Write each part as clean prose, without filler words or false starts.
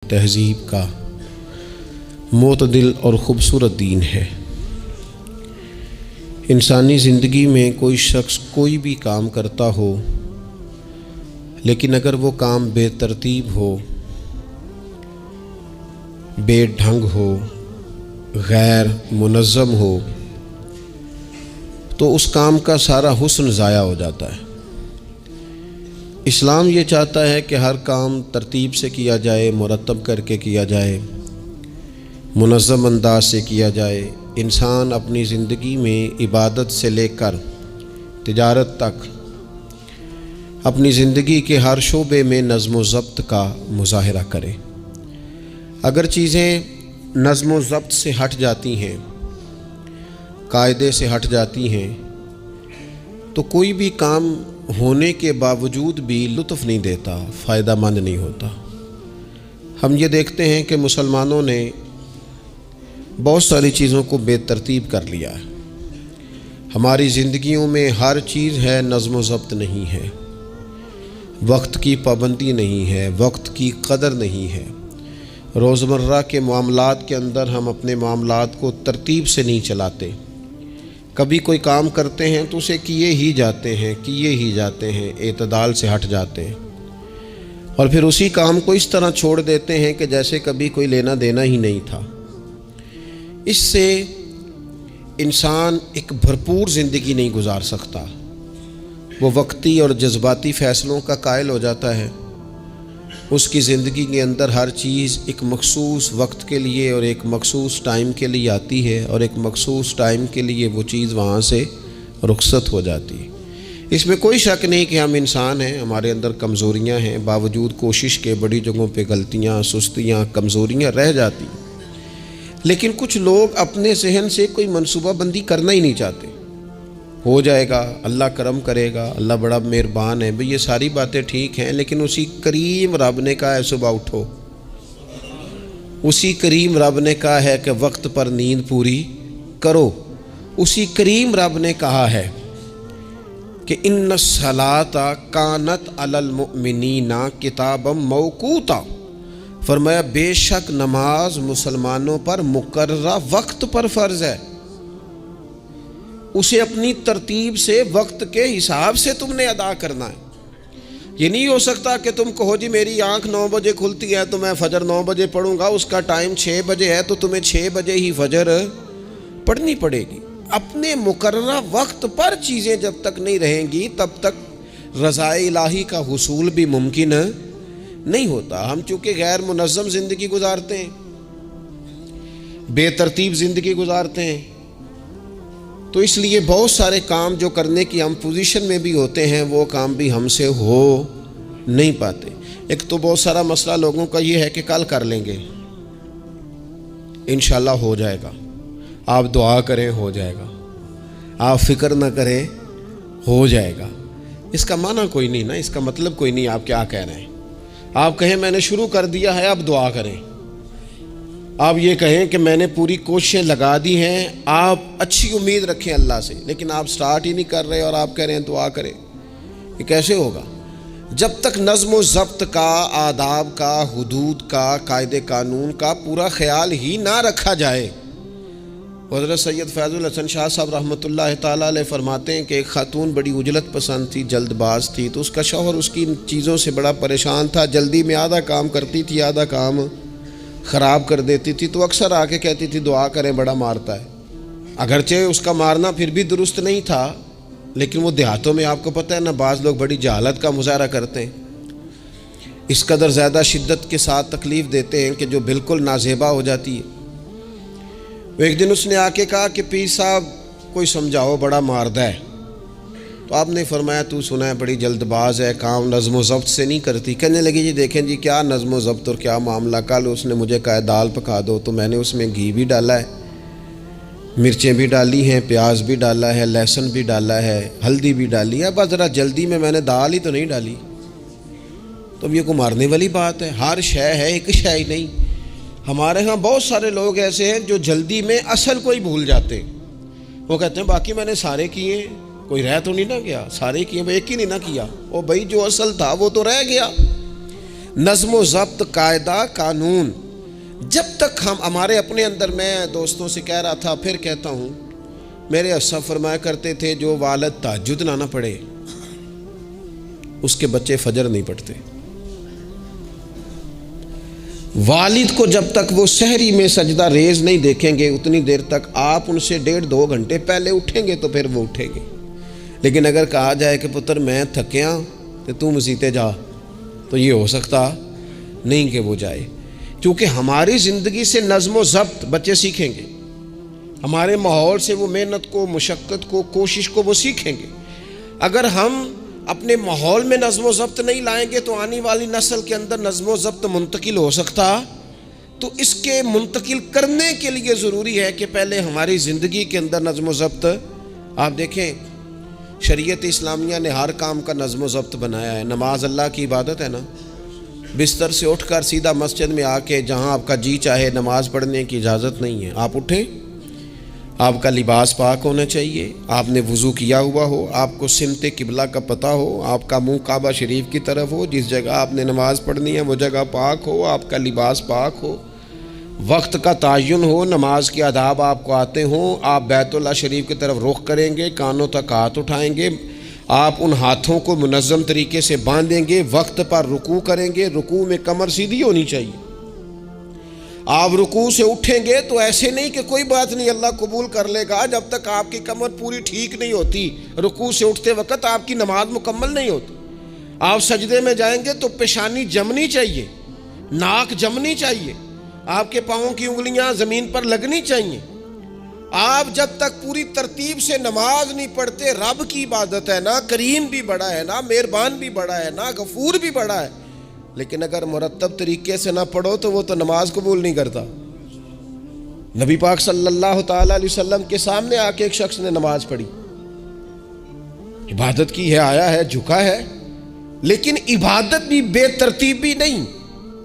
تہذیب کا معتدل اور خوبصورت دین ہے۔ انسانی زندگی میں کوئی شخص کوئی بھی کام کرتا ہو، لیکن اگر وہ کام بے ترتیب ہو، بے ڈھنگ ہو، غیر منظم ہو، تو اس کام کا سارا حسن ضائع ہو جاتا ہے۔ اسلام یہ چاہتا ہے کہ ہر کام ترتیب سے کیا جائے، مرتب کر کے کیا جائے، منظم انداز سے کیا جائے۔ انسان اپنی زندگی میں عبادت سے لے کر تجارت تک اپنی زندگی کے ہر شعبے میں نظم و ضبط کا مظاہرہ کرے۔ اگر چیزیں نظم و ضبط سے ہٹ جاتی ہیں، قاعدے سے ہٹ جاتی ہیں، تو کوئی بھی کام ہونے کے باوجود بھی لطف نہیں دیتا، فائدہ مند نہیں ہوتا۔ ہم یہ دیکھتے ہیں کہ مسلمانوں نے بہت ساری چیزوں کو بے ترتیب کر لیا ہے۔ ہماری زندگیوں میں ہر چیز ہے، نظم و ضبط نہیں ہے، وقت کی پابندی نہیں ہے، وقت کی قدر نہیں ہے۔ روزمرہ کے معاملات کے اندر ہم اپنے معاملات کو ترتیب سے نہیں چلاتے۔ کبھی کوئی کام کرتے ہیں تو اسے کیے ہی جاتے ہیں، اعتدال سے ہٹ جاتے ہیں، اور پھر اسی کام کو اس طرح چھوڑ دیتے ہیں کہ جیسے کبھی کوئی لینا دینا ہی نہیں تھا۔ اس سے انسان ایک بھرپور زندگی نہیں گزار سکتا، وہ وقتی اور جذباتی فیصلوں کا قائل ہو جاتا ہے۔ اس کی زندگی کے اندر ہر چیز ایک مخصوص وقت کے لیے اور ایک مخصوص ٹائم کے لیے آتی ہے، اور ایک مخصوص ٹائم کے لیے وہ چیز وہاں سے رخصت ہو جاتی ہے۔ اس میں کوئی شک نہیں کہ ہم انسان ہیں، ہمارے اندر کمزوریاں ہیں، باوجود کوشش کے بڑی جگہوں پہ غلطیاں، سستیاں، کمزوریاں رہ جاتی ہیں۔ لیکن کچھ لوگ اپنے ذہن سے کوئی منصوبہ بندی کرنا ہی نہیں چاہتے۔ ہو جائے گا، اللہ کرم کرے گا، اللہ بڑا مہربان ہے، بھئی یہ ساری باتیں ٹھیک ہیں، لیکن اسی کریم رب نے کہا ہے صبح اٹھو، اسی کریم رب نے کہا ہے کہ وقت پر نیند پوری کرو، اسی کریم رب نے کہا ہے کہ ان الصلاۃ کانت علی المؤمنین کتابا موقوتا، فرمایا بے شک نماز مسلمانوں پر مقررہ وقت پر فرض ہے۔ اسے اپنی ترتیب سے وقت کے حساب سے تم نے ادا کرنا ہے۔ یہ نہیں ہو سکتا کہ تم کہو جی میری آنکھ 9 بجے کھلتی ہے تو میں فجر 9 بجے پڑھوں گا، اس کا ٹائم 6 بجے ہے تو تمہیں 6 بجے ہی فجر پڑھنی پڑے گی۔ اپنے مقررہ وقت پر چیزیں جب تک نہیں رہیں گی تب تک رضا الہی کا حصول بھی ممکن نہیں ہوتا۔ ہم چونکہ غیر منظم زندگی گزارتے ہیں، بے ترتیب زندگی گزارتے ہیں، تو اس لیے بہت سارے کام جو کرنے کی ہم پوزیشن میں بھی ہوتے ہیں وہ کام بھی ہم سے ہو نہیں پاتے۔ ایک تو بہت سارا مسئلہ لوگوں کا یہ ہے کہ کل کر لیں گے، انشاءاللہ ہو جائے گا، آپ دعا کریں ہو جائے گا، آپ فکر نہ کریں ہو جائے گا۔ اس کا معنی کوئی نہیں نا، اس کا مطلب کوئی نہیں۔ آپ کیا کہہ رہے ہیں؟ آپ کہیں میں نے شروع کر دیا ہے، اب دعا کریں۔ آپ یہ کہیں کہ میں نے پوری کوششیں لگا دی ہیں، آپ اچھی امید رکھیں اللہ سے، لیکن آپ سٹارٹ ہی نہیں کر رہے اور آپ کہہ رہے ہیں دعا کریں۔ یہ کیسے ہوگا؟ جب تک نظم و ضبط کا، آداب کا، حدود کا، قاعدے قانون کا پورا خیال ہی نہ رکھا جائے۔ حضرت سید فیض الحسن شاہ صاحب رحمۃ اللہ تعالیٰ علیہ فرماتے ہیں کہ ایک خاتون بڑی عجلت پسند تھی، جلد باز تھی، تو اس کا شوہر اس کی ان چیزوں سے بڑا پریشان تھا، جلدی میں آدھا کام کرتی تھی، آدھا کام خراب کر دیتی تھی، تو اکثر آ کے کہتی تھی دعا کریں بڑا مارتا ہے۔ اگرچہ اس کا مارنا پھر بھی درست نہیں تھا، لیکن وہ دیہاتوں میں آپ کو پتہ ہے نا، بعض لوگ بڑی جہالت کا مظاہرہ کرتے ہیں، اس قدر زیادہ شدت کے ساتھ تکلیف دیتے ہیں کہ جو بالکل نازیبا ہو جاتی ہے۔ ایک دن اس نے آ کے کہا کہ پیر صاحب کوئی سمجھاؤ، بڑا ماردہ ہے۔ تو آپ نے فرمایا تو سنا ہے بڑی جلد باز ہے، کام نظم و ضبط سے نہیں کرتی۔ کہنے لگی جی دیکھیں جی کیا نظم و ضبط اور کیا معاملہ، کل اس نے مجھے کہا دال پکا دو تو میں نے اس میں گھی بھی ڈالا ہے، مرچیں بھی ڈالی ہیں، پیاز بھی ڈالا ہے، لہسن بھی ڈالا ہے، ہلدی بھی ڈالی ہے، بس ذرا جلدی میں نے دال ہی تو نہیں ڈالی۔ تو اب یہ کو مارنے والی بات ہے؟ ہر شے ہے، ایک شے ہی نہیں۔ ہمارے ہاں بہت سارے لوگ ایسے ہیں جو جلدی میں اصل کو ہی بھول جاتے ہیں۔ وہ کہتے ہیں باقی میں نے سارے کیے، کوئی رہ تو نہیں نہ گیا، سارے کیے، ایک ہی نہیں نہ کیا، وہ بھائی جو اصل تھا وہ تو رہ گیا۔ نظم و ضبط، قاعدہ، قانون، جب تک ہم ہمارے اپنے اندر، میں دوستوں سے کہہ رہا تھا پھر کہتا ہوں، میرے اسب فرمایا کرتے تھے جو والد تہجد نہ پڑھے اس کے بچے فجر نہیں پڑھتے۔ والد کو جب تک وہ سحری میں سجدہ ریز نہیں دیکھیں گے اتنی دیر تک آپ ان سے 1.5-2 گھنٹے پہلے اٹھیں گے تو پھر وہ اٹھیں گے۔ لیکن اگر کہا جائے کہ پتر میں تھکیاں تو تو مسیتے جا، تو یہ ہو سکتا نہیں کہ وہ جائے، کیونکہ ہماری زندگی سے نظم و ضبط بچے سیکھیں گے، ہمارے ماحول سے وہ محنت کو، مشقت کو، کوشش کو وہ سیکھیں گے۔ اگر ہم اپنے ماحول میں نظم و ضبط نہیں لائیں گے تو آنے والی نسل کے اندر نظم و ضبط منتقل ہو سکتا، تو اس کے منتقل کرنے کے لیے ضروری ہے کہ پہلے ہماری زندگی کے اندر نظم و ضبط۔ آپ دیکھیں شریعت اسلامیہ نے ہر کام کا نظم و ضبط بنایا ہے۔ نماز اللہ کی عبادت ہے نا، بستر سے اٹھ کر سیدھا مسجد میں آ کے جہاں آپ کا جی چاہے نماز پڑھنے کی اجازت نہیں ہے۔ آپ اٹھیں، آپ کا لباس پاک ہونا چاہیے، آپ نے وضو کیا ہوا ہو، آپ کو سمت قبلہ کا پتہ ہو، آپ کا منہ کعبہ شریف کی طرف ہو، جس جگہ آپ نے نماز پڑھنی ہے وہ جگہ پاک ہو، آپ کا لباس پاک ہو، وقت کا تعین ہو، نماز کے آداب آپ کو آتے ہوں، آپ بیت اللہ شریف کی طرف رخ کریں گے، کانوں تک ہاتھ اٹھائیں گے، آپ ان ہاتھوں کو منظم طریقے سے باندھیں گے، وقت پر رکوع کریں گے، رکوع میں کمر سیدھی ہونی چاہیے۔ آپ رکوع سے اٹھیں گے تو ایسے نہیں کہ کوئی بات نہیں اللہ قبول کر لے گا، جب تک آپ کی کمر پوری ٹھیک نہیں ہوتی رکوع سے اٹھتے وقت آپ کی نماز مکمل نہیں ہوتی۔ آپ سجدے میں جائیں گے تو پیشانی جمنی چاہیے، ناک جمنی چاہیے، آپ کے پاؤں کی انگلیاں زمین پر لگنی چاہیے۔ آپ جب تک پوری ترتیب سے نماز نہیں پڑھتے، رب کی عبادت ہے نا، کریم بھی بڑا ہے نا، مہربان بھی بڑا ہے نا، غفور بھی بڑا ہے، لیکن اگر مرتب طریقے سے نہ پڑھو تو وہ تو نماز قبول نہیں کرتا۔ نبی پاک صلی اللہ تعالی علیہ وسلم کے سامنے آ کے ایک شخص نے نماز پڑھی، عبادت کی ہے، آیا ہے، جھکا ہے، لیکن عبادت بھی بے ترتیب بھی نہیں،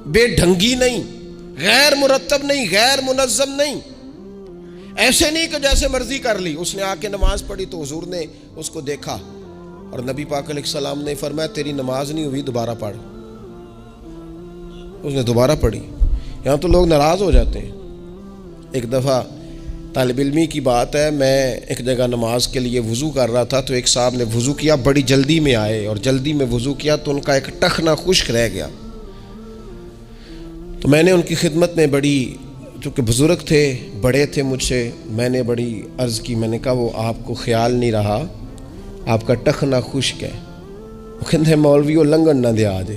بے ڈھنگی نہیں، غیر مرتب نہیں، غیر منظم نہیں، ایسے نہیں کہ جیسے مرضی کر لی۔ اس نے آ کے نماز پڑھی تو حضور نے اس کو دیکھا اور نبی پاک علیہ السلام نے فرمایا تیری نماز نہیں ہوئی، دوبارہ پڑھ۔ اس نے دوبارہ پڑھی۔ یہاں تو لوگ ناراض ہو جاتے ہیں۔ ایک دفعہ طالب علمی کی بات ہے، میں ایک جگہ نماز کے لیے وضو کر رہا تھا تو ایک صاحب نے وضو کیا، بڑی جلدی میں آئے اور جلدی میں وضو کیا تو ان کا ایک ٹخنا خشک رہ گیا۔ تو میں نے ان کی خدمت میں بڑی، چونکہ بزرگ تھے، بڑے تھے مجھ سے، میں نے بڑی عرض کی، میں نے کہا وہ آپ کو خیال نہیں رہا، آپ کا ٹخنا خشک ہے۔ وہ کہتے ہیں مولوی وہ لنگن نہ دے آجے،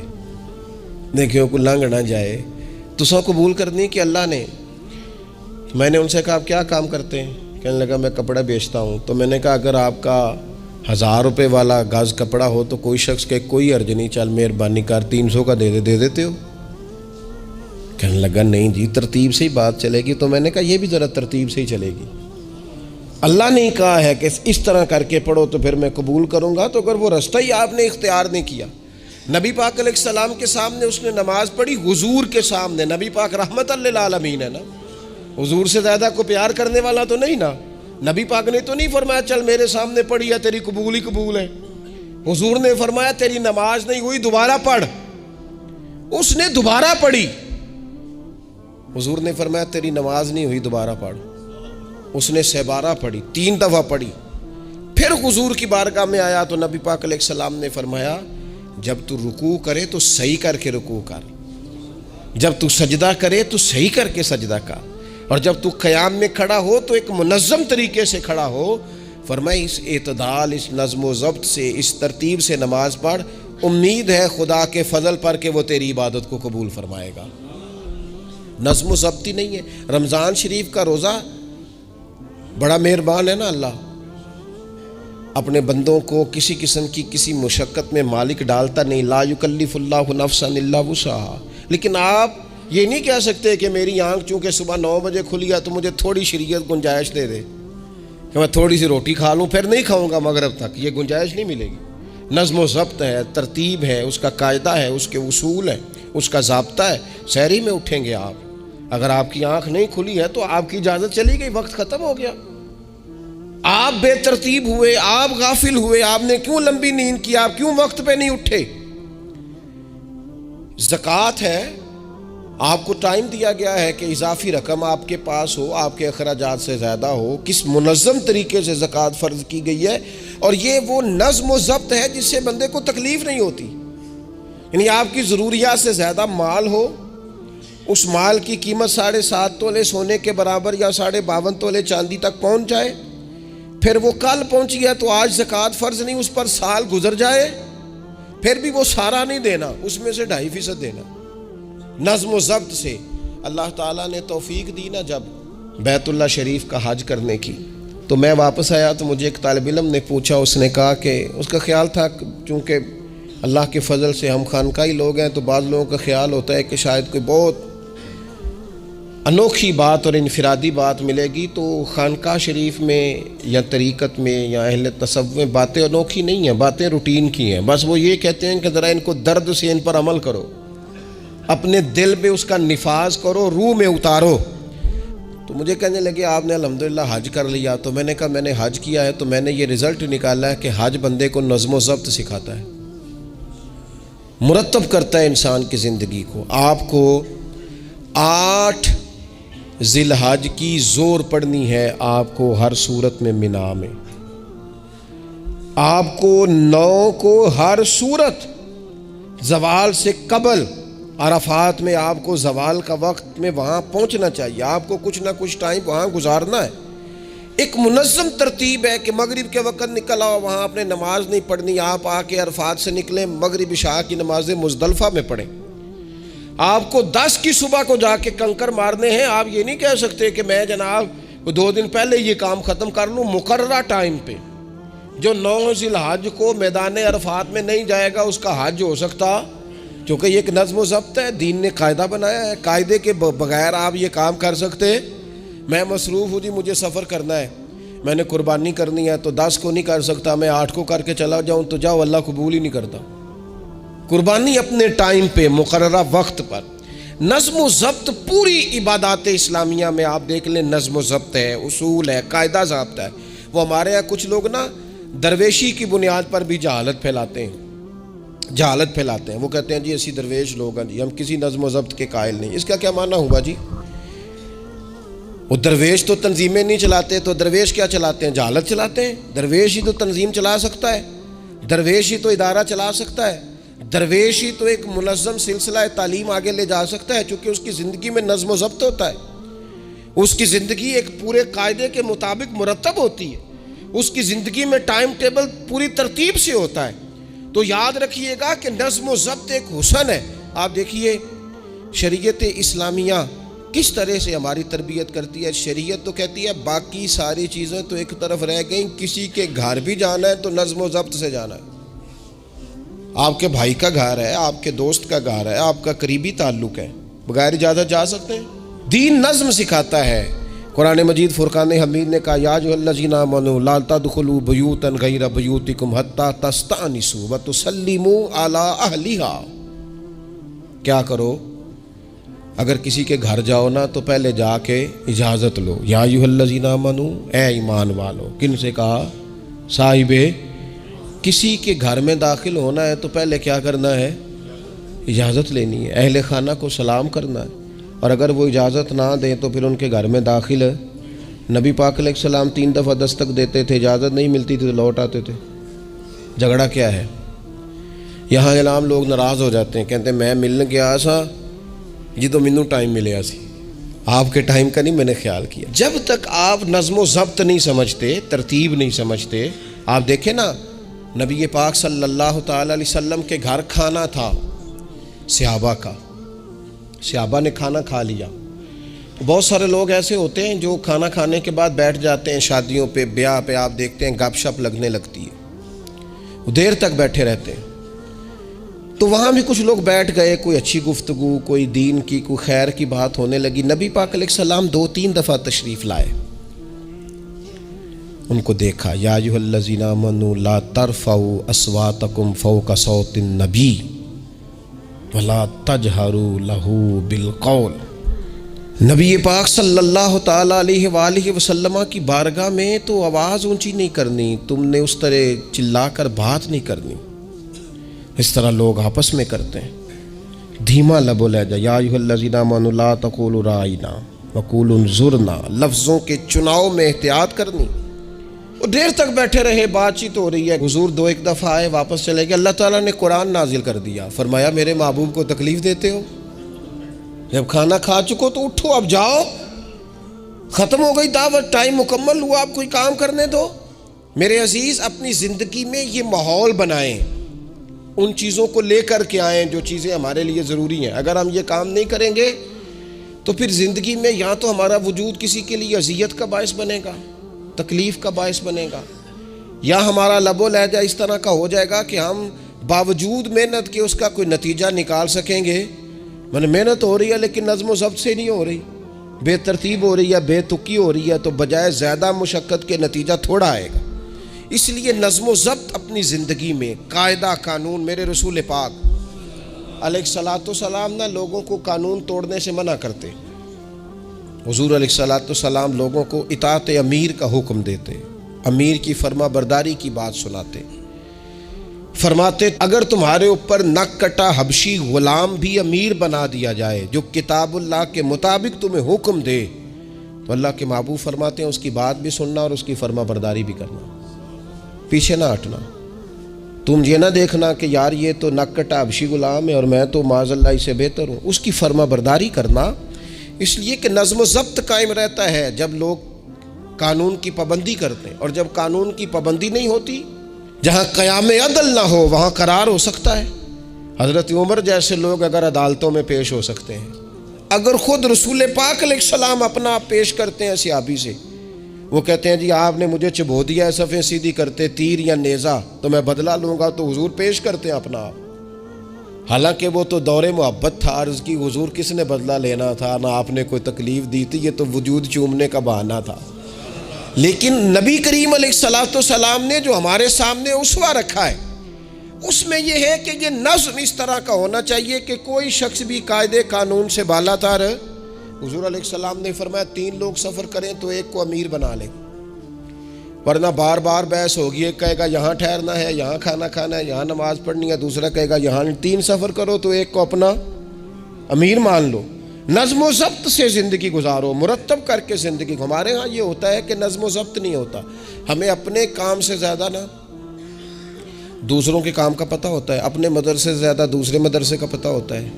دیکھیں کو لنگ نہ جائے، تو سو قبول کرنی کہ اللہ نے۔ میں نے ان سے کہا آپ کیا کام کرتے ہیں؟ کہنے لگا میں کپڑا بیچتا ہوں۔ تو میں نے کہا اگر آپ کا 1000 روپے والا گاز کپڑا ہو تو کوئی شخص کہ کوئی عرض نہیں، چل مہربانی کر 300 کا دے دیتے ہو؟ کہنے لگا نہیں جی ترتیب سے ہی بات چلے گی۔ تو میں نے کہا یہ بھی ذرا ترتیب سے ہی چلے گی، اللہ نے کہا ہے کہ اس طرح کر کے پڑھو تو پھر میں قبول کروں گا۔ تو اگر وہ رستہ ہی آپ نے اختیار نہیں کیا، نبی پاک علیہ السلام کے سامنے اس نے نماز پڑھی، حضور کے سامنے، نبی پاک رحمت للعالمین ہے نا، حضور سے زیادہ کو پیار کرنے والا تو نہیں نا۔ نبی پاک نے تو نہیں فرمایا چل میرے سامنے پڑھی ہے تیری قبول ہی قبول ہے، حضور نے فرمایا تیری نماز نہیں ہوئی، دوبارہ پڑھ۔ اس نے دوبارہ پڑھی، حضور نے فرمایا تیری نماز نہیں ہوئی، دوبارہ پڑھ۔ اس نے 12 پڑھی، 3 دفعہ پڑھی، پھر حضور کی بارگاہ میں آیا تو نبی پاک علیہ السلام نے فرمایا جب تو رکوع کرے تو صحیح کر کے رکوع کر، جب تو سجدہ کرے تو صحیح کر کے سجدہ کر، اور جب تو قیام میں کھڑا ہو تو ایک منظم طریقے سے کھڑا ہو۔ فرمایا اس اعتدال، اس نظم و ضبط سے، اس ترتیب سے نماز پڑھ، امید ہے خدا کے فضل پر کہ وہ تیری عبادت کو قبول فرمائے گا۔ نظم و ضبط ہی نہیں ہے۔ رمضان شریف کا روزہ بڑا مہربان ہے نا اللہ، اپنے بندوں کو کسی قسم کی کسی مشقت میں مالک ڈالتا نہیں، لا یکلف اللہ نفسا الا وسعہا۔ لیکن آپ یہ نہیں کہہ سکتے کہ میری آنکھ چونکہ صبح 9 بجے کھلی ہے تو مجھے تھوڑی شریعت گنجائش دے دے کہ میں تھوڑی سی روٹی کھا لوں پھر نہیں کھاؤں گا مغرب تک، یہ گنجائش نہیں ملے گی۔ نظم و ضبط ہے، ترتیب ہے، اس کا قاعدہ ہے، اس کے اصول ہے، اس کا ضابطہ ہے۔ سحری میں اٹھیں گے آپ، اگر آپ کی آنکھ نہیں کھلی ہے تو آپ کی اجازت چلی گئی، وقت ختم ہو گیا۔ آپ بے ترتیب ہوئے، آپ غافل ہوئے، آپ نے کیوں لمبی نیند کی، آپ کیوں وقت پہ نہیں اٹھے؟ زکوٰۃ ہے، آپ کو ٹائم دیا گیا ہے کہ اضافی رقم آپ کے پاس ہو، آپ کے اخراجات سے زیادہ ہو، کس منظم طریقے سے زکوٰۃ فرض کی گئی ہے، اور یہ وہ نظم و ضبط ہے جس سے بندے کو تکلیف نہیں ہوتی. یعنی آپ کی ضروریات سے زیادہ مال ہو، اس مال کی قیمت 7.5 تولے سونے کے برابر یا 52.5 تولے چاندی تک پہنچ جائے، پھر وہ کل پہنچ گیا تو آج زکوٰۃ فرض نہیں، اس پر سال گزر جائے، پھر بھی وہ سارا نہیں دینا، اس میں سے 2.5% دینا. نظم و ضبط سے اللہ تعالیٰ نے توفیق دی نا جب بیت اللہ شریف کا حج کرنے کی. تو میں واپس آیا تو مجھے ایک طالب علم نے پوچھا، اس نے کہا کہ اس کا خیال تھا چونکہ اللہ کے فضل سے ہم خانقاہی لوگ ہیں تو بعض لوگوں کا خیال ہوتا ہے کہ شاید کوئی بہت انوکھی بات اور انفرادی بات ملے گی، تو خانقاہ شریف میں یا طریقت میں یا اہل تصوف میں باتیں انوکھی نہیں ہیں، باتیں روٹین کی ہیں. بس وہ یہ کہتے ہیں کہ ذرا ان کو درد سے ان پر عمل کرو، اپنے دل پہ اس کا نفاذ کرو، روح میں اتارو. تو مجھے کہنے لگے آپ نے الحمدللہ حج کر لیا. تو میں نے کہا میں نے حج کیا ہے تو میں نے یہ رزلٹ نکالا ہے کہ حج بندے کو نظم و ضبط سکھاتا ہے، مرتب کرتا ہے انسان کی زندگی کو. آپ کو 8 ذی الحج کی زور پڑنی ہے، آپ کو ہر صورت میں مینا میں، آپ کو 9 کو ہر صورت زوال سے قبل عرفات میں آپ کو زوال کا وقت میں وہاں پہنچنا چاہیے، آپ کو کچھ نہ کچھ ٹائم وہاں گزارنا ہے. ایک منظم ترتیب ہے کہ مغرب کے وقت نکل آؤ، وہاں آپ نے نماز نہیں پڑھنی، آپ آ کے عرفات سے نکلیں، مغرب عشاء کی نمازیں مزدلفہ میں پڑھیں. آپ کو 10 کی صبح کو جا کے کنکر مارنے ہیں، آپ یہ نہیں کہہ سکتے کہ میں جناب 2 دن پہلے یہ کام ختم کر لوں. مقررہ ٹائم پہ جو 9 ذی الحج کو میدان عرفات میں نہیں جائے گا اس کا حج ہو سکتا، کیونکہ یہ ایک نظم و ضبط ہے، دین نے قاعدہ بنایا ہے، قاعدے کے بغیر آپ یہ کام کر سکتے. میں مصروف ہوں جی، مجھے سفر کرنا ہے، میں نے قربانی کرنی ہے تو 10 کو نہیں کر سکتا، میں 8 کو کر کے چلا جاؤں تو جاؤ، اللہ قبول ہی نہیں کرتا. قربانی اپنے ٹائم پہ مقررہ وقت پر. نظم و ضبط پوری عبادات اسلامیہ میں آپ دیکھ لیں، نظم و ضبط ہے، اصول ہے، قاعدہ ضابطہ ہے. وہ ہمارے یہاں کچھ لوگ نا درویشی کی بنیاد پر بھی جہالت پھیلاتے ہیں. وہ کہتے ہیں جی اسی درویش لوگ ہیں جی، ہم کسی نظم و ضبط کے قائل نہیں. اس کا کیا معنی ہوا جی؟ وہ درویش تو تنظیمیں نہیں چلاتے، تو درویش کیا چلاتے ہیں؟ جہالت چلاتے ہیں. درویش ہی تو تنظیم چلا سکتا ہے، درویش ہی تو ادارہ چلا سکتا ہے، درویش ہی تو ایک منظم سلسلہ تعلیم آگے لے جا سکتا ہے، چونکہ اس کی زندگی میں نظم و ضبط ہوتا ہے، اس کی زندگی ایک پورے قاعدے کے مطابق مرتب ہوتی ہے، اس کی زندگی میں ٹائم ٹیبل پوری ترتیب سے ہوتا ہے. تو یاد رکھیے گا کہ نظم و ضبط ایک حسن ہے. آپ دیکھیے شریعت اسلامیہ کس طرح سے ہماری تربیت کرتی ہے. شریعت تو کہتی ہے باقی ساری چیزیں تو ایک طرف رہ گئیں، کسی کے گھر بھی جانا ہے تو نظم و ضبط سے جانا ہے. آپ کے بھائی کا گھر ہے، آپ کے دوست کا گھر ہے، آپ کا قریبی تعلق ہے، بغیر اجازت جا سکتے ہیں؟ دین نظم سکھاتا ہے. قرآن مجید فرقان حمید نے کہا یا ایھا الذین آمنوا لا تدخلوا بیوتا غیر بیوتکم حتی تستأنسوا وتسلموا علی اہلھا. کیا کرو؟ اگر کسی کے گھر جاؤ نا تو پہلے جا کے اجازت لو. یا ایھا الذین آمنوا، اے ایمان والو. کن سے کہا؟ صاحب کسی کے گھر میں داخل ہونا ہے تو پہلے کیا کرنا ہے؟ اجازت لینی ہے. اہل خانہ کو سلام کرنا ہے، اور اگر وہ اجازت نہ دیں تو پھر ان کے گھر میں داخل ہے. نبی پاک علیہ السلام 3 دفعہ دستک دیتے تھے، اجازت نہیں ملتی تھی تو لوٹ آتے تھے. جھگڑا کیا ہے؟ یہاں عام لوگ ناراض ہو جاتے ہیں، کہتے ہیں میں ملنے گیا سا جی تو مینوں ٹائم ملیا سی، آپ کے ٹائم کا نہیں میں نے خیال کیا. جب تک آپ نظم و ضبط نہیں سمجھتے، ترتیب نہیں سمجھتے. آپ دیکھیں نا نبی پاک صلی اللہ تعالی علیہ وسلم کے گھر کھانا تھا صحابہ کا، صحابہ نے کھانا کھا لیا. بہت سارے لوگ ایسے ہوتے ہیں جو کھانا کھانے کے بعد بیٹھ جاتے ہیں، شادیوں پہ، بیاہ پہ آپ دیکھتے ہیں گپ شپ لگنے لگتی ہے، وہ دیر تک بیٹھے رہتے ہیں. تو وہاں بھی کچھ لوگ بیٹھ گئے، کوئی اچھی گفتگو، کوئی دین کی، کوئی خیر کی بات ہونے لگی. نبی پاک علیہ السلام 2-3 دفعہ تشریف لائے، ان کو دیکھا. یا ایھا الذین آمنوا لا ترفعوا اصواتکم فوق صوت النبی ولا تجہروا لہ بالقول. نبی پاک صلی اللہ تعالی علیہ وآلہ وسلم کی بارگاہ میں تو آواز اونچی نہیں کرنی، تم نے اس طرح چلا کر بات نہیں کرنی، اس طرح لوگ آپس میں کرتے ہیں. دھیما لب و لہجہ، یا ایھا الذین آمنوا لا تقولوا رائنا وقولوا انظرنا، لفظوں کے چناؤ میں احتیاط کرنی۔ وہ دیر تک بیٹھے رہے، بات چیت ہو رہی ہے، حضور دو ایک دفعہ آئے، واپس چلے گئے۔ اللہ تعالیٰ نے قرآن نازل کر دیا، فرمایا میرے محبوب کو تکلیف دیتے ہو؟ جب کھانا کھا چکو تو اٹھو، اب جاؤ، ختم ہو گئی دعوت، ٹائم مکمل ہوا، اب کوئی کام کرنے دو۔ میرے عزیز، اپنی زندگی میں یہ ماحول بنائیں، ان چیزوں کو لے کر کے آئیں جو چیزیں ہمارے لیے ضروری ہیں۔ اگر ہم یہ کام نہیں کریں گے تو پھر زندگی میں یا تو ہمارا وجود کسی کے لیے اذیت کا باعث بنے گا، تکلیف کا باعث بنے گا، یا ہمارا لب و لہجہ اس طرح کا ہو جائے گا کہ ہم باوجود محنت کے اس کا کوئی نتیجہ نکال سکیں گے۔ محنت ہو رہی ہے لیکن نظم و ضبط سے نہیں ہو رہی، بے ترتیب ہو رہی ہے، بے تکی ہو رہی ہے، تو بجائے زیادہ مشقت کے نتیجہ تھوڑا آئے گا۔ اس لیے نظم و ضبط اپنی زندگی میں، قاعدہ قانون۔ میرے رسول پاک علیہ الصلاۃ والسلام نہ لوگوں کو قانون توڑنے سے منع کرتے، حضور علیہ الصلاۃ والسلام لوگوں کو اطاعت امیر کا حکم دیتے، امیر کی فرما برداری کی بات سناتے، فرماتے اگر تمہارے اوپر نک کٹا حبشی غلام بھی امیر بنا دیا جائے جو کتاب اللہ کے مطابق تمہیں حکم دے، تو اللہ کے محبوب فرماتے ہیں اس کی بات بھی سننا اور اس کی فرما برداری بھی کرنا، پیچھے نہ ہٹنا۔ تم یہ نہ دیکھنا کہ یار یہ تو نک کٹا حبشی غلام ہے اور میں تو معاذ اللہ اس سے بہتر ہوں، اس کی فرما برداری کرنا۔ اس لیے کہ نظم و ضبط قائم رہتا ہے جب لوگ قانون کی پابندی کرتے ہیں، اور جب قانون کی پابندی نہیں ہوتی، جہاں قیام عدل نہ ہو وہاں قرار ہو سکتا ہے۔ حضرت عمر جیسے لوگ اگر عدالتوں میں پیش ہو سکتے ہیں، اگر خود رسول پاک علیہ السلام اپنا آپ پیش کرتے ہیں صحابی سے، وہ کہتے ہیں جی آپ نے مجھے چبو دیا ہے صفیں سیدھی کرتے تیر یا نیزہ، تو میں بدلہ لوں گا، تو حضور پیش کرتے ہیں اپنا آپ۔ حالانکہ وہ تو دور محبت تھا، عرض کی حضور کس نے بدلہ لینا تھا، نہ آپ نے کوئی تکلیف دی تھی، یہ تو وجود چومنے کا بہانہ تھا۔ لیکن نبی کریم علیہ الصلاۃ والسلام نے جو ہمارے سامنے اسوہ رکھا ہے، اس میں یہ ہے کہ یہ نظم اس طرح کا ہونا چاہیے کہ کوئی شخص بھی قاعدے قانون سے بالا تر۔ حضور علیہ السلام نے فرمایا 3 لوگ سفر کریں تو ایک کو امیر بنا لیں، ورنہ بار بار بحث ہوگی، ایک کہے گا یہاں ٹھہرنا ہے، یہاں کھانا کھانا ہے، یہاں نماز پڑھنی ہے، دوسرا کہے گا یہاں۔ 3 سفر کرو تو ایک کو اپنا امیر مان لو۔ نظم و ضبط سے زندگی گزارو، مرتب کر کے زندگی۔ ہمارے ہاں یہ ہوتا ہے کہ نظم و ضبط نہیں ہوتا، ہمیں اپنے کام سے زیادہ نا دوسروں کے کام کا پتہ ہوتا ہے، اپنے مدرسے سے زیادہ دوسرے مدرسے کا پتہ ہوتا ہے،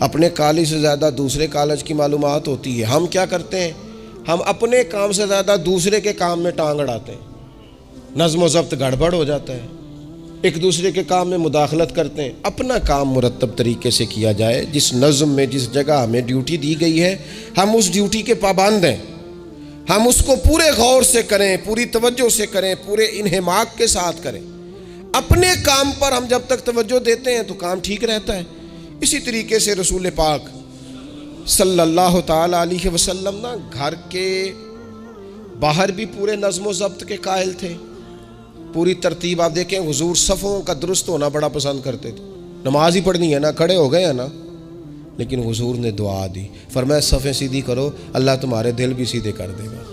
اپنے کالج سے زیادہ دوسرے کالج کی معلومات ہوتی ہے۔ ہم کیا کرتے ہیں؟ ہم اپنے کام سے زیادہ دوسرے کے کام میں ٹانگ اڑاتے ہیں، نظم و ضبط گڑبڑ ہو جاتا ہے، ایک دوسرے کے کام میں مداخلت کرتے ہیں۔ اپنا کام مرتب طریقے سے کیا جائے، جس نظم میں جس جگہ ہمیں ڈیوٹی دی گئی ہے ہم اس ڈیوٹی کے پابند ہیں، ہم اس کو پورے غور سے کریں، پوری توجہ سے کریں، پورے انہماک کے ساتھ کریں۔ اپنے کام پر ہم جب تک توجہ دیتے ہیں تو کام ٹھیک رہتا ہے۔ اسی طریقے سے رسول پاک صلی اللہ تعالی علیہ وسلم نا گھر کے باہر بھی پورے نظم و ضبط کے قائل تھے، پوری ترتیب۔ آپ دیکھیں حضور صفوں کا درست ہونا بڑا پسند کرتے تھے، نماز ہی پڑھنی ہے نا، کھڑے ہو گئے ہیں نا، لیکن حضور نے دعا دی، فرمایا صفیں سیدھی کرو، اللہ تمہارے دل بھی سیدھے کر دے گا۔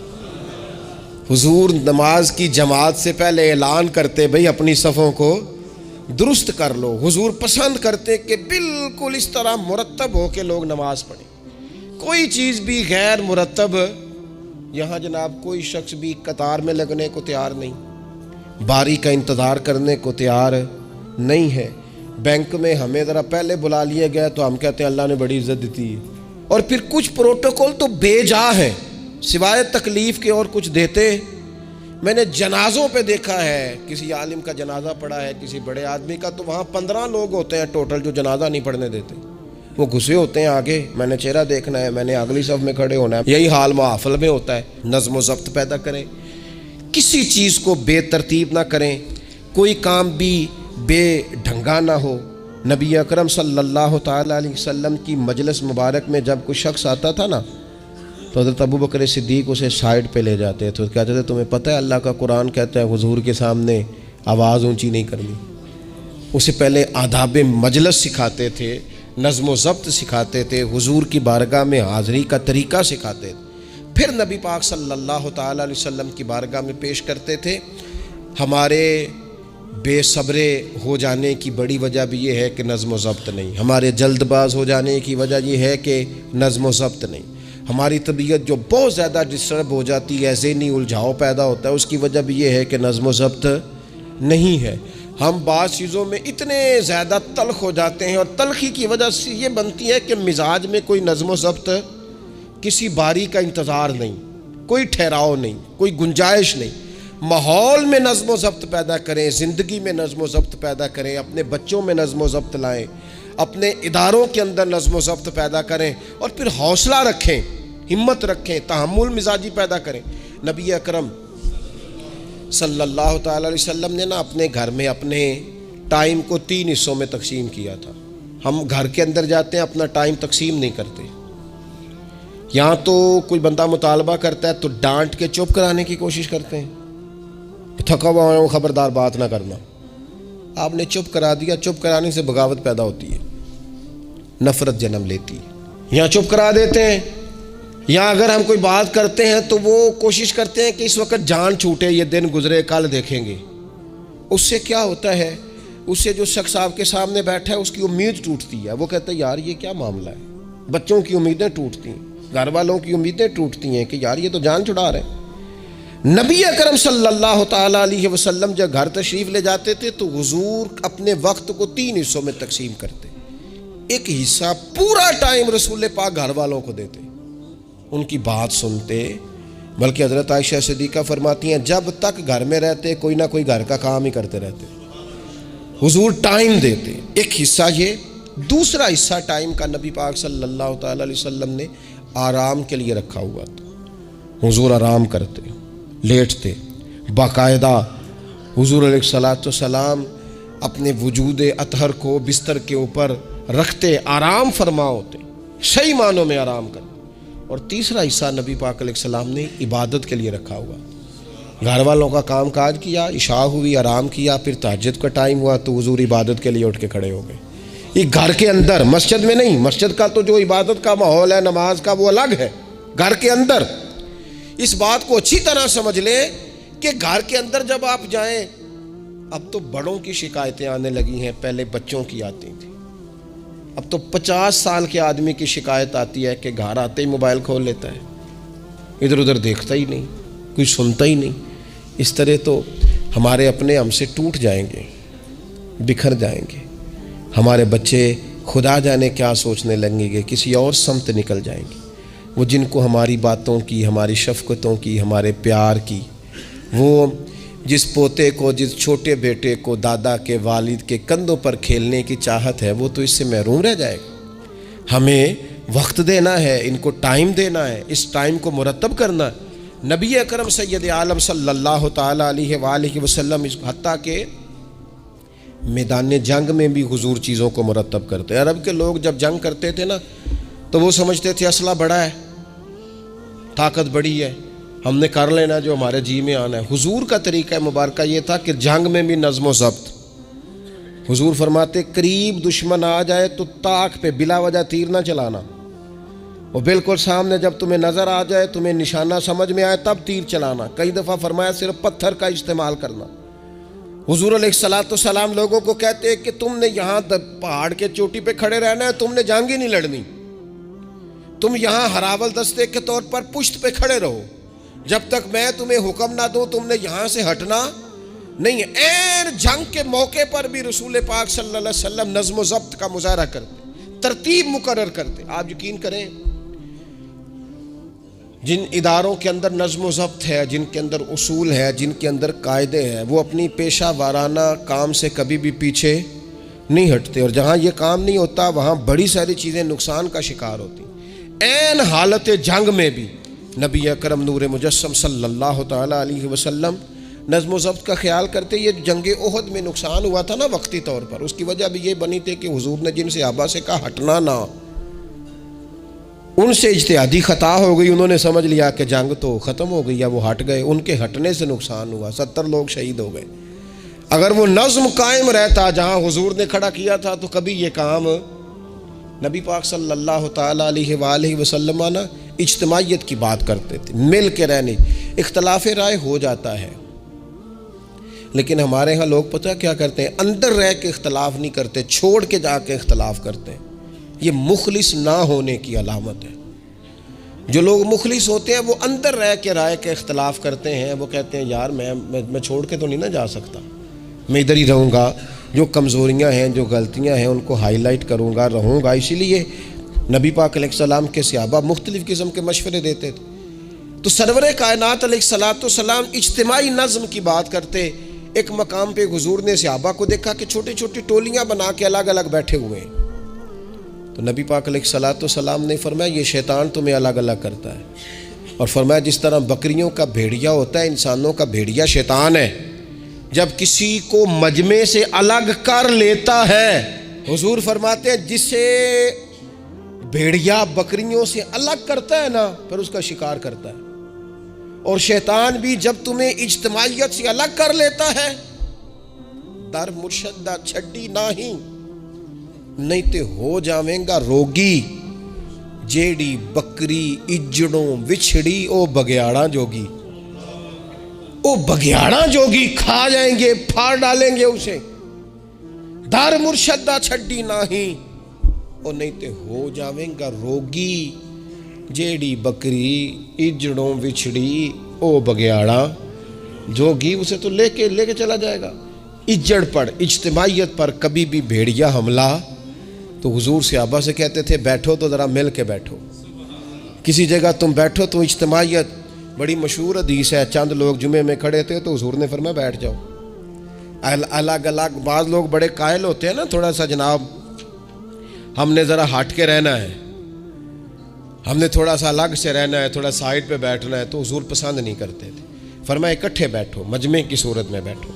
حضور نماز کی جماعت سے پہلے اعلان کرتے بھئی اپنی صفوں کو درست کر لو۔ حضور پسند کرتے کہ بالکل اس طرح مرتب ہو کے لوگ نماز پڑھیں، کوئی چیز بھی غیر مرتب۔ یہاں جناب کوئی شخص بھی قطار میں لگنے کو تیار نہیں، باری کا انتظار کرنے کو تیار نہیں ہے۔ بینک میں ہمیں ذرا پہلے بلا لیا گیا تو ہم کہتے ہیں اللہ نے بڑی عزت دیتی ہے، اور پھر کچھ پروٹوکول تو بے جا ہیں، سوائے تکلیف کے اور کچھ دیتے۔ میں نے جنازوں پہ دیکھا ہے، کسی عالم کا جنازہ پڑھا ہے، کسی بڑے آدمی کا، تو وہاں 15 لوگ ہوتے ہیں ٹوٹل جو جنازہ نہیں پڑھنے دیتے، وہ گھسے ہوتے ہیں آگے، میں نے چہرہ دیکھنا ہے، میں نے اگلی صف میں کھڑے ہونا ہے۔ یہی حال محافل میں ہوتا ہے۔ نظم و ضبط پیدا کریں، کسی چیز کو بے ترتیب نہ کریں، کوئی کام بھی بے ڈھنگا نہ ہو۔ نبی اکرم صلی اللہ تعالی علیہ وسلم کی مجلس مبارک میں جب کوئی شخص آتا تھا نا تو حضرت ابوبکر صدیق اسے سائڈ پہ لے جاتے تو کہتے تھے تمہیں پتہ ہے اللہ کا قرآن کہتا ہے حضور کے سامنے آواز اونچی نہیں کرنی۔ اسے پہلے آداب مجلس سکھاتے تھے، نظم و ضبط سکھاتے تھے، حضور کی بارگاہ میں حاضری کا طریقہ سکھاتے تھے، پھر نبی پاک صلی اللہ تعالی علیہ وسلم کی بارگاہ میں پیش کرتے تھے۔ ہمارے بے صبرے ہو جانے کی بڑی وجہ بھی یہ ہے کہ نظم و ضبط نہیں، ہمارے جلد باز ہو جانے کی وجہ یہ ہے کہ نظم و ضبط نہیں، ہماری طبیعت جو بہت زیادہ ڈسٹرب ہو جاتی ہے، ذہنی الجھاؤ پیدا ہوتا ہے، اس کی وجہ بھی یہ ہے کہ نظم و ضبط نہیں ہے۔ ہم بعض چیزوں میں اتنے زیادہ تلخ ہو جاتے ہیں، اور تلخی کی وجہ سے یہ بنتی ہے کہ مزاج میں کوئی نظم و ضبط، کسی باری کا انتظار نہیں، کوئی ٹھہراؤ نہیں، کوئی گنجائش نہیں۔ ماحول میں نظم و ضبط پیدا کریں، زندگی میں نظم و ضبط پیدا کریں، اپنے بچوں میں نظم و ضبط لائیں، اپنے اداروں کے اندر نظم و ضبط پیدا کریں، اور پھر حوصلہ رکھیں، ہمت رکھیں، تحمل مزاجی پیدا کریں۔ نبی اکرم صلی اللہ تعالی علیہ وسلم نے اپنے گھر میں اپنے ٹائم کو 3 حصوں میں تقسیم کیا تھا۔ ہم گھر کے اندر جاتے ہیں، اپنا ٹائم تقسیم نہیں کرتے، یہاں تو کوئی بندہ مطالبہ کرتا ہے تو ڈانٹ کے چپ کرانے کی کوشش کرتے ہیں، تھکا ہوا ہوں خبردار بات نہ کرنا۔ آپ نے چپ کرا دیا، چپ کرانے سے بغاوت پیدا ہوتی ہے، نفرت جنم لیتی ہے۔ یہاں چپ کرا دیتے ہیں، یا اگر ہم کوئی بات کرتے ہیں تو وہ کوشش کرتے ہیں کہ اس وقت جان چھوٹے، یہ دن گزرے کل دیکھیں گے۔ اس سے کیا ہوتا ہے، اس سے جو شخص آپ کے سامنے بیٹھا ہے اس کی امید ٹوٹتی ہے، وہ کہتا ہے یار یہ کیا معاملہ ہے۔ بچوں کی امیدیں ٹوٹتی ہیں، گھر والوں کی امیدیں ٹوٹتی ہیں کہ یار یہ تو جان چھڑا رہے ہیں۔ نبی اکرم صلی اللہ تعالی علیہ وسلم جب گھر تشریف لے جاتے تھے تو حضور اپنے وقت کو 3 حصوں میں تقسیم کرتے۔ ایک حصہ پورا ٹائم رسول پاک گھر والوں کو دیتے، ان کی بات سنتے، بلکہ حضرت عائشہ صدیقہ فرماتی ہیں جب تک گھر میں رہتے کوئی نہ کوئی گھر کا کام ہی کرتے رہتے، حضور ٹائم دیتے۔ ایک حصہ یہ، دوسرا حصہ ٹائم کا نبی پاک صلی اللہ تعالی علیہ وسلم نے آرام کے لیے رکھا ہوا تھا۔ حضور آرام کرتے، لیٹتے، باقاعدہ حضور علیہ الصلوۃ والسلام اپنے وجود اطہر کو بستر کے اوپر رکھتے، آرام فرما ہوتے، صحیح معنوں میں آرام کرتے۔ اور تیسرا حصہ نبی پاک علیہ السلام نے عبادت کے لیے رکھا ہوا، گھر والوں کا کام کاج کیا، عشاء ہوئی، آرام کیا، پھر تہجد کا ٹائم ہوا تو حضور عبادت کے لیے اٹھ کے کھڑے ہو گئے۔ یہ گھر کے اندر، مسجد میں نہیں، مسجد کا تو جو عبادت کا ماحول ہے نماز کا وہ الگ ہے، گھر کے اندر اس بات کو اچھی طرح سمجھ لیں کہ گھر کے اندر جب آپ جائیں، اب تو بڑوں کی شکایتیں آنے لگی ہیں، پہلے بچوں کی آتی تھی، اب تو 50 سال کے آدمی کی شکایت آتی ہے کہ گھر آتے ہی موبائل کھول لیتا ہے، ادھر ادھر دیکھتا ہی نہیں، کوئی سنتا ہی نہیں۔ اس طرح تو ہمارے اپنے ہم سے ٹوٹ جائیں گے، بکھر جائیں گے، ہمارے بچے خدا جانے کیا سوچنے لگیں گے، کسی اور سمت نکل جائیں گے۔ وہ جن کو ہماری باتوں کی، ہماری شفقتوں کی، ہمارے پیار کی، وہ جس پوتے کو، جس چھوٹے بیٹے کو دادا کے والد کے کندھوں پر کھیلنے کی چاہت ہے، وہ تو اس سے محروم رہ جائے گا۔ ہمیں وقت دینا ہے، ان کو ٹائم دینا ہے، اس ٹائم کو مرتب کرنا ہے۔ نبی اکرم سید عالم صلی اللہ تعالی علیہ وآلہ وسلم حتیٰ کہ میدان جنگ میں بھی حضور چیزوں کو مرتب کرتے۔ عرب کے لوگ جب جنگ کرتے تھے نا تو وہ سمجھتے تھے اسلحہ بڑا ہے، طاقت بڑی ہے، ہم نے کر لینا جو ہمارے جی میں آنا ہے۔ حضور کا طریقہ مبارکہ یہ تھا کہ جنگ میں بھی نظم و ضبط۔ حضور فرماتے قریب دشمن آ جائے تو طاق پہ بلا وجہ تیر نہ چلانا، وہ بالکل سامنے جب تمہیں نظر آ جائے، تمہیں نشانہ سمجھ میں آئے تب تیر چلانا۔ کئی دفعہ فرمایا صرف پتھر کا استعمال کرنا۔ حضور علیہ الصلوۃ والسلام لوگوں کو کہتے ہیں کہ تم نے یہاں پہاڑ کے چوٹی پہ کھڑے رہنا ہے، تم نے جنگ ہی نہیں لڑنی، تم یہاں ہراول دستے کے طور پر پشت پہ کھڑے رہو، جب تک میں تمہیں حکم نہ دوں تم نے یہاں سے ہٹنا نہیں ہے۔ این جنگ کے موقع پر بھی رسول پاک صلی اللہ علیہ وسلم نظم و ضبط کا مظاہرہ کرتے، ترتیب مقرر کرتے۔ آپ یقین کریں جن اداروں کے اندر نظم و ضبط ہے، جن کے اندر اصول ہے، جن کے اندر قاعدے ہیں، وہ اپنی پیشہ وارانہ کام سے کبھی بھی پیچھے نہیں ہٹتے، اور جہاں یہ کام نہیں ہوتا وہاں بڑی ساری چیزیں نقصان کا شکار ہوتی۔ این حالت جنگ میں بھی نبی اکرم نور مجسم صلی اللہ تعالی علیہ وسلم نظم و ضبط کا خیال کرتے۔ یہ جنگ احد میں نقصان ہوا تھا نا وقتی طور پر، اس کی وجہ بھی یہ بنی تھی کہ حضور نے جن صحابہ سے کہا ہٹنا نہ، ان سے اجتہادی خطا ہو گئی، انہوں نے سمجھ لیا کہ جنگ تو ختم ہو گئی ہے، وہ ہٹ گئے، ان کے ہٹنے سے نقصان ہوا، 70 لوگ شہید ہو گئے۔ اگر وہ نظم قائم رہتا جہاں حضور نے کھڑا کیا تھا تو کبھی یہ کام نبی پاک صلی اللہ تعالی علیہ وآلہ وسلم نا اجتماعیت کی بات کرتے تھے، مل کے رہنے۔ اختلاف رائے ہو جاتا ہے، لیکن ہمارے ہاں لوگ پتہ کیا کرتے ہیں، اندر رہ کے اختلاف نہیں کرتے، چھوڑ کے جا کے اختلاف کرتے ہیں۔ یہ مخلص نہ ہونے کی علامت ہے۔ جو لوگ مخلص ہوتے ہیں وہ اندر رہ کے رائے کے اختلاف کرتے ہیں، وہ کہتے ہیں یار میں چھوڑ کے تو نہیں نہ جا سکتا، میں ادھر ہی رہوں گا، جو کمزوریاں ہیں جو غلطیاں ہیں ان کو ہائی لائٹ کروں گا، رہوں گا۔ اسی لیے نبی پاک علیہ السلام کے صحابہ مختلف قسم کے مشورے دیتے تھے۔ تو سرور کائنات علیہ السلام اجتماعی نظم کی بات کرتے۔ ایک مقام پہ حضور نے صحابہ کو دیکھا کہ چھوٹی چھوٹی ٹولیاں بنا کے الگ الگ بیٹھے ہوئے ہیں۔ تو نبی پاک علیہ السلام نے فرمایا یہ شیطان تمہیں الگ الگ کرتا ہے، اور فرمایا جس طرح بکریوں کا بھیڑیا ہوتا ہے، انسانوں کا بھیڑیا شیطان ہے۔ جب کسی کو مجمع سے الگ کر لیتا ہے، حضور فرماتے ہیں جسے بھیڑیا بکریوں سے الگ کرتا ہے نا، پھر اس کا شکار کرتا ہے۔ اور شیطان بھی جب تمہیں اجتماعیت سے الگ کر لیتا ہے، در مرشدہ چھڈی نہیں تے ہو جاویں گا روگی، جیڑی بکری اجڑوں وچھڑی او بگیاڑاں جوگی۔ او بگیاڑاں جوگی کھا جائیں گے، پھاڑ ڈالیں گے اسے۔ در مرشدہ چھڈی او نہیں تے ہو جاویں گا روگی، جیڑی بکری اجڑوں وچھڑی او بگیاڑاں جوگی۔ اسے تو لے کے چلا جائے گا۔ اجڑ پر، اجتماعیت پر کبھی بھی بھیڑیا حملہ، تو حضور صحابہ سے کہتے تھے بیٹھو تو ذرا مل کے بیٹھو، کسی جگہ تم بیٹھو تو اجتماعیت۔ بڑی مشہور حدیث ہے، چند لوگ جمعے میں کھڑے تھے تو حضور نے فرمایا بیٹھ جاؤ الگ الگ۔ بعض لوگ بڑے قائل ہوتے ہیں نا، تھوڑا سا جناب ہم نے ذرا ہٹ کے رہنا ہے، ہم نے تھوڑا سا الگ سے رہنا ہے، تھوڑا سائڈ پہ بیٹھنا ہے، تو حضور پسند نہیں کرتے تھے۔ فرمایا اکٹھے بیٹھو، مجمع کی صورت میں بیٹھو۔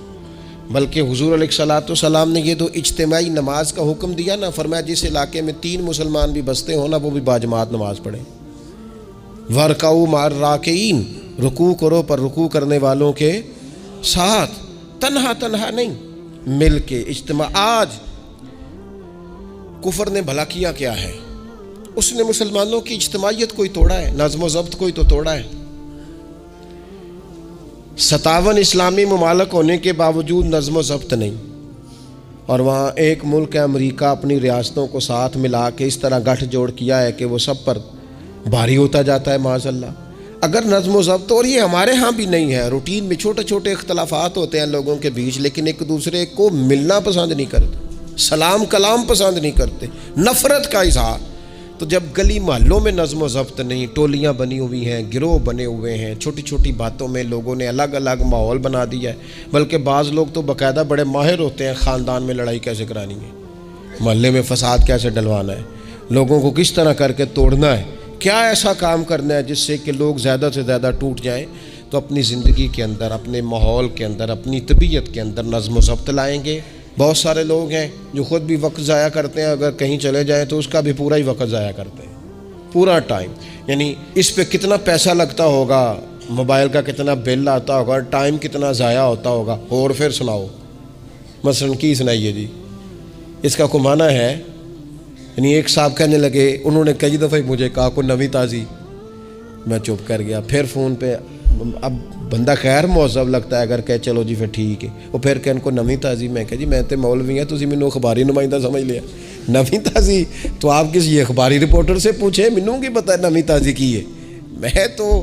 بلکہ حضور علیہ السلام نے یہ تو اجتماعی نماز کا حکم دیا نا، فرمایا جس علاقے میں 3 مسلمان بھی بستے ہوں نا، وہ بھی باجماعت نماز پڑھیں۔ وَرْكَعُوا مَعَ الرَّاكِعِينَ، رکوع کرو پر رکوع کرنے والوں کے ساتھ، تنہا نہیں، مل کے اجتماع۔ آج کفر نے بھلا کیا ہے؟ اس نے مسلمانوں کی اجتماعیت کوئی توڑا ہے، نظم و ضبط کوئی تو توڑا ہے۔ 57 اسلامی ممالک ہونے کے باوجود نظم و ضبط نہیں، اور وہاں ایک ملک ہے امریکہ، اپنی ریاستوں کو ساتھ ملا کے اس طرح گٹھ جوڑ کیا ہے کہ وہ سب پر بھاری ہوتا جاتا ہے معاذ اللہ۔ اگر نظم و ضبط، اور یہ ہمارے ہاں بھی نہیں ہے، روٹین میں چھوٹے چھوٹے اختلافات ہوتے ہیں لوگوں کے بیچ، لیکن ایک دوسرے کو ملنا پسند نہیں کرتے، سلام کلام پسند نہیں کرتے، نفرت کا اظہار۔ تو جب گلی محلوں میں نظم و ضبط نہیں، ٹولیاں بنی ہوئی ہیں، گروہ بنے ہوئے ہیں، چھوٹی چھوٹی باتوں میں لوگوں نے الگ الگ ماحول بنا دیا ہے۔ بلکہ بعض لوگ تو باقاعدہ بڑے ماہر ہوتے ہیں خاندان میں لڑائی کیسے کرانی ہے، محلے میں فساد کیسے ڈلوانا ہے، لوگوں کو کس طرح کر کے توڑنا ہے، کیا ایسا کام کرنا ہے جس سے کہ لوگ زیادہ سے زیادہ ٹوٹ جائیں۔ تو اپنی زندگی کے اندر، اپنے ماحول کے اندر، اپنی طبیعت کے اندر نظم و ضبط لائیں گے۔ بہت سارے لوگ ہیں جو خود بھی وقت ضائع کرتے ہیں، اگر کہیں چلے جائیں تو اس کا بھی پورا ہی وقت ضائع کرتے ہیں، پورا ٹائم۔ یعنی اس پہ کتنا پیسہ لگتا ہوگا، موبائل کا کتنا بل آتا ہوگا، ٹائم کتنا ضائع ہوتا ہوگا۔ اور پھر سناؤ، مثلاً کی سنائیے جی، اس کا کمانا ہے۔ یعنی ایک صاحب کہنے لگے، انہوں نے کئی دفعہ مجھے کہا کوئی نوی تازی، میں چپ کر گیا۔ پھر فون پہ، اب بندہ خیر مہذب لگتا ہے اگر کہے چلو جی پھر ٹھیک ہے، وہ پھر کہن کو نوی تازی، میں کہا جی میں تے مولوی ہیں، تسی مینوں اخباری نمائندہ سمجھ لیا، نوی تازی تو آپ کسی اخباری رپورٹر سے پوچھیں، مینوں کی پتہ ہے نوی تازی کی ہے، میں تو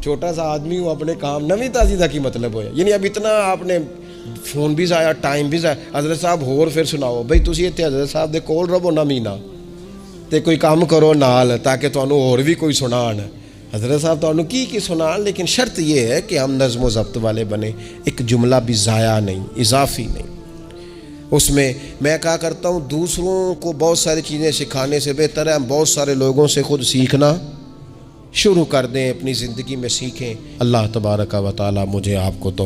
چھوٹا سا آدمی ہوں، اپنے کام نوی تازی دا کی مطلب ہویا۔ یعنی اب اتنا آپ نے فون بھی ضائع، ٹائم بھی ضائع۔ حضرت صاحب ہور پھر سناؤ بھئی، تسی ایتھے حضرت صاحب دے کول رہو نہ مہینہ تے کوئی کام کرو نال، تاکہ تانوں اور بھی کوئی سنان۔ حضرت صاحب تانوں کی سنان، لیکن شرط یہ ہے کہ ہم نظم و ضبط والے بنے، ایک جملہ بھی ضائع نہیں، اضافی نہیں۔ اس میں کہا کرتا ہوں دوسروں کو بہت ساری چیزیں سکھانے سے بہتر ہے ہم بہت سارے لوگوں سے خود سیکھنا شروع کر دیں، اپنی زندگی میں سیکھیں۔ اللہ تبارک و تعالی مجھے آپ کو توفیق